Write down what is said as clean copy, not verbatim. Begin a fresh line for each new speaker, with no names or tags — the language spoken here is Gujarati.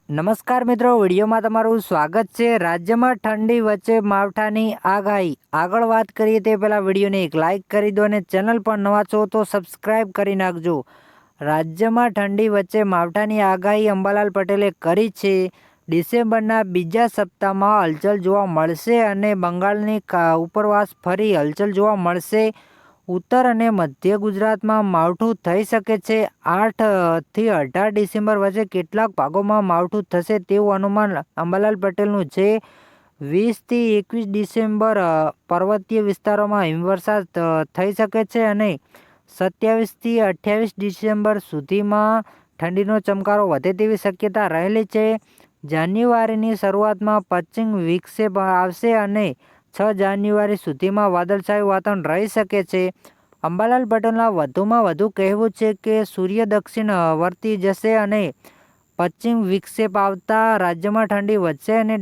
નમસ્કાર મિત્રો, વિડીયોમાં તમારું સ્વાગત છે। રાજ્યમાં ઠંડી વચ્ચે માવઠાની આગાહી। આગળ વાત કરીએ તે પહેલાં વિડીયોને એક લાઇક કરી દો અને ચેનલ પર નવા છો તો સબસ્ક્રાઇબ કરી નાખજો। રાજ્યમાં ઠંડી વચ્ચે માવઠાની આગાહી અંબાલાલ પટેલે કરી છે। ડિસેમ્બરના બીજા સપ્તાહમાં હલચલ જોવા મળશે અને બંગાળની ઉપરવાસ ફરી હલચલ જોવા મળશે। ઉત્તર અને મધ્ય ગુજરાતમાં માવઠું થઈ શકે છે। 8 થી 18 ડિસેમ્બર વચ્ચે કેટલાક ભાગોમાં માવઠું થશે તેવું અનુમાન અંબાલાલ પટેલનું છે। 20 થી 21 ડિસેમ્બર પર્વતીય વિસ્તારોમાં હિમવર્ષા થઈ શકે છે અને 27 થી 28 ડિસેમ્બર સુધીમાં ઠંડીનો ચમકારો વધે તેવી શક્યતા રહેલી છે। જાન્યુઆરીની શરૂઆતમાં પશ્ચિમ વિક્ષેપ આવશે અને 6 જાન્યુઆરી સુધીમાં વાદળછાયું વાતાવરણ રહી શકે છે। અંબાલાલ પટેલના વધુમાં વધુ કહેવું છે કે સૂર્ય દક્ષિણ વર્તી જશે અને પશ્ચિમ વિક્ષેપ આવતા રાજ્યમાં ઠંડી વધશે અને